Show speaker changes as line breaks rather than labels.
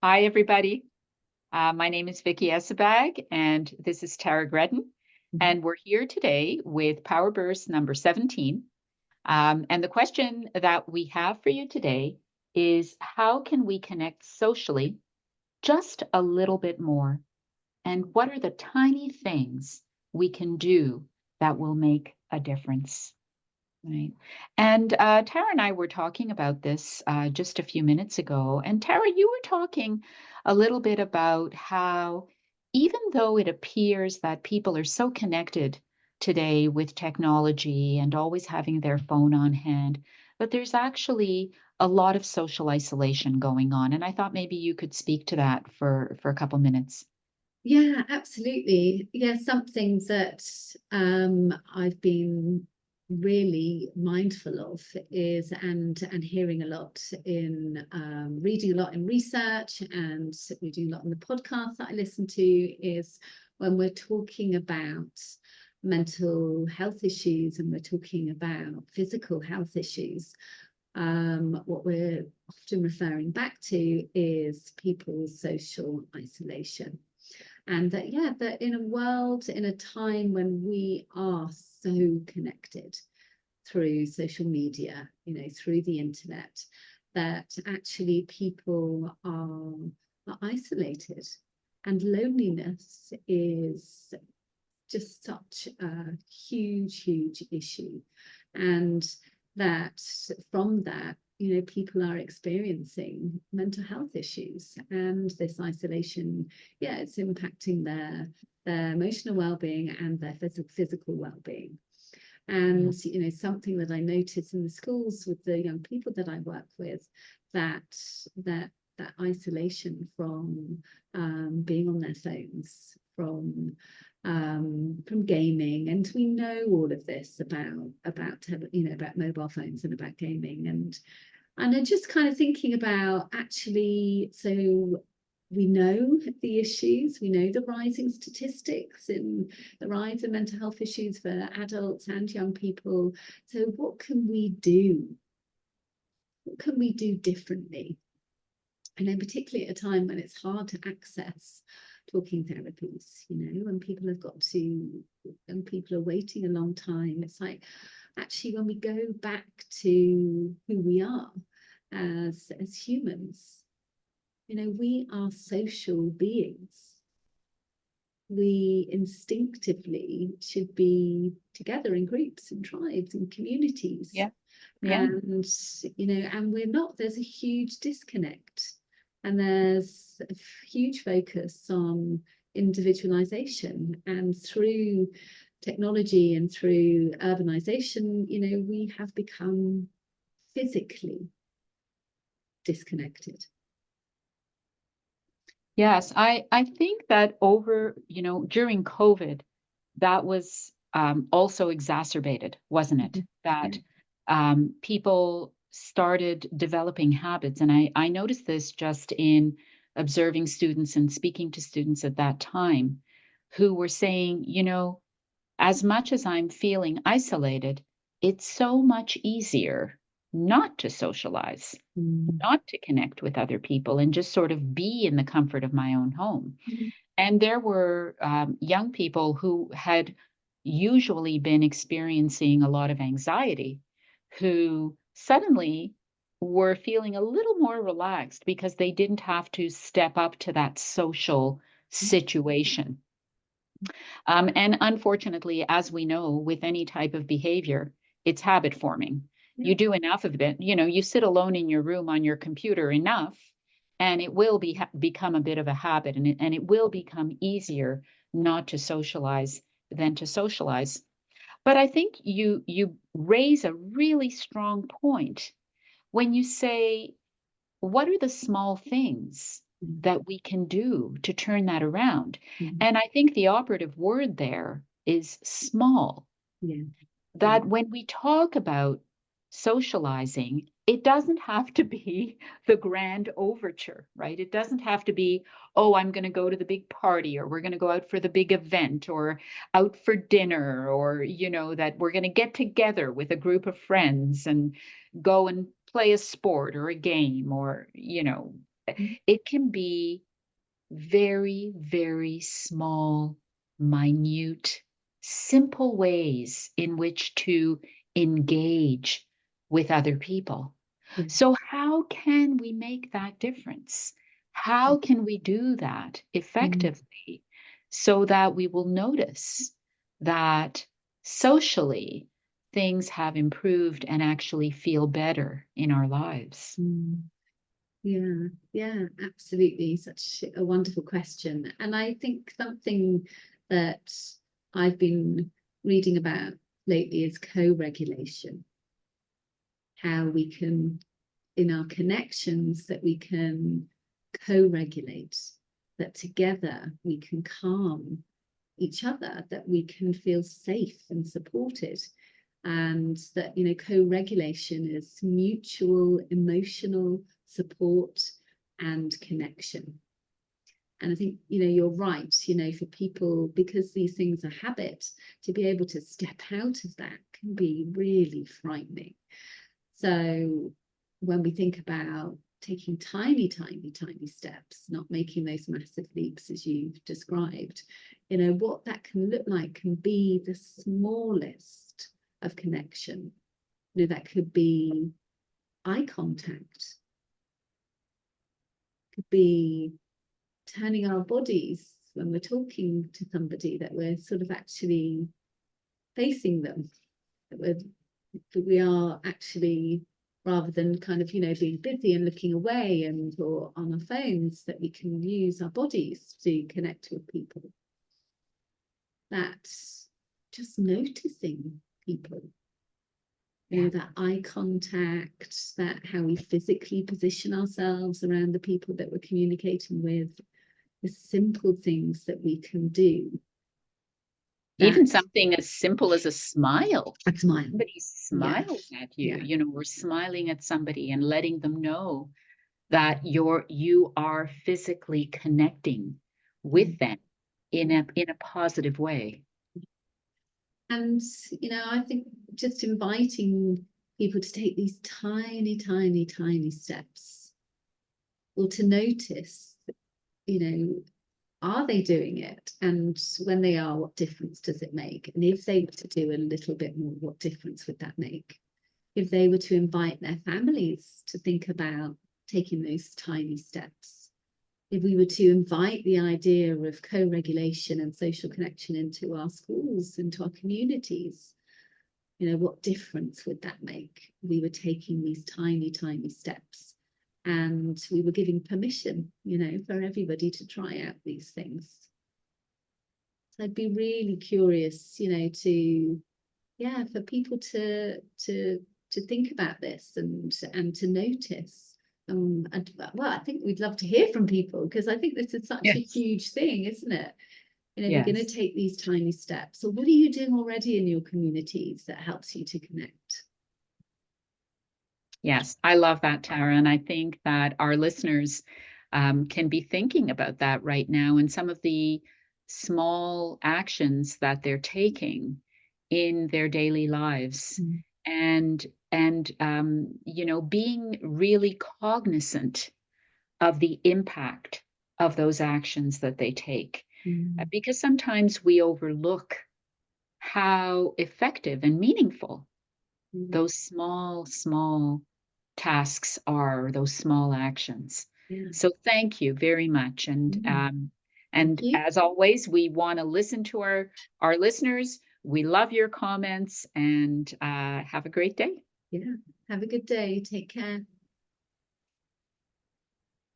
Hi, everybody. My name is Vicky Essebag, and this is Tara Gretton. And we're here today with Power Burst number 17. And the question that we have for you today is how can we connect socially just a little bit more? And what are the tiny things we can do that will make a difference? Right. And Tara and I were talking about this just a few minutes ago. And Tara, you were talking a little bit about how, even though it appears that people are so connected today with technology and always having their phone on hand, but there's actually a lot of social isolation going on. And I thought maybe you could speak to that for a couple minutes.
Yeah, absolutely. Yeah, something that I've been really mindful of is and hearing a lot in reading a lot in research and reading a lot in the podcast that I listen to is when we're talking about mental health issues and we're talking about physical health issues. What we're often referring back to is people's social isolation. And that in a world, in a time when we are so connected through social media, through the internet, that actually people are isolated. And loneliness is just such a huge issue. And that from that, people are experiencing mental health issues, and this isolation, it's impacting their emotional well-being and their physical well-being. And something that I notice in the schools with the young people that I work with, that isolation from being on their phones, from gaming, and we know all of this about mobile phones and about gaming, and I'm just kind of thinking about actually, so we know the issues, we know the rising statistics in the rise of mental health issues for adults and young people. So what can we do? What can we do differently? And then particularly at a time when it's hard to access talking therapies, when people and people are waiting a long time. It's like, actually, when we go back to who we are as humans, we are social beings. We instinctively should be together in groups and tribes and communities.
Yeah.
And and we're not. There's a huge disconnect, and there's a huge focus on individualization, and through technology and through urbanization, we have become physically disconnected.
Yes, I think that during COVID, that was also exacerbated, wasn't it? That people started developing habits. And I noticed this just in observing students and speaking to students at that time who were saying, as much as I'm feeling isolated, it's so much easier not to socialize, not to connect with other people, and just sort of be in the comfort of my own home. And there were young people who had usually been experiencing a lot of anxiety who suddenly were feeling a little more relaxed because they didn't have to step up to that social situation. And unfortunately, as we know, with any type of behavior, it's habit forming. You do enough of it, you sit alone in your room on your computer enough, and it will become a bit of a habit, and it will become easier not to socialize than to socialize. But I think you raise a really strong point when you say, what are the small things that we can do to turn that around? And I think the operative word there is small.
Yeah.
That when we talk about socializing, it doesn't have to be the grand overture, right? It doesn't have to be, oh, I'm going to go to the big party, or we're going to go out for the big event, or out for dinner, or, that we're going to get together with a group of friends and go and play a sport or a game, or, It can be very, very small, minute, simple ways in which to engage with other people.
Yeah.
So, how can we make that difference? How can we do that effectively so that we will notice that socially things have improved and actually feel better in our lives?
Mm. Yeah, yeah, absolutely. Such a wonderful question. And I think something that I've been reading about lately is co-regulation, how we can, in our connections, that we can co-regulate, that together we can calm each other, that we can feel safe and supported. And that, co-regulation is mutual emotional support and connection. And I think, you're right, for people, because these things are habit, to be able to step out of that can be really frightening. So when we think about taking tiny, tiny, tiny steps, not making those massive leaps as you've described, what that can look like can be the smallest of connection. That could be eye contact, could be turning our bodies when we're talking to somebody, that we're sort of actually facing them, that we are actually, rather than kind of, being busy and looking away and or on our phones, that we can use our bodies to connect with people. That's just noticing people, that eye contact, that how we physically position ourselves around the people that we're communicating with, the simple things that we can do.
Even something as simple as a smile.
A smile.
Somebody smiles at you, we're smiling at somebody and letting them know that you are physically connecting with them in a positive way.
And, I think just inviting people to take these tiny, tiny, tiny steps, or to notice, are they doing it? And when they are, what difference does it make? And if they were to do a little bit more, what difference would that make? If they were to invite their families to think about taking those tiny steps, if we were to invite the idea of co-regulation and social connection into our schools, into our communities, what difference would that make? We were taking these tiny, tiny steps, and we were giving permission, for everybody to try out these things. So I'd be really curious, for people to think about this and to notice. And well, I think we'd love to hear from people, because I think this is such a huge thing, isn't it? We're going to take these tiny steps. So what are you doing already in your communities that helps you to connect?
Yes, I love that, Tara. And I think that our listeners can be thinking about that right now, and some of the small actions that they're taking in their daily lives. And being really cognizant of the impact of those actions that they take. Because sometimes we overlook how effective and meaningful those small, small tasks are, those small actions. So thank you very much. And as always, we want to listen to our listeners. We love your comments, and have a great day.
Yeah. Have a good day. Take care.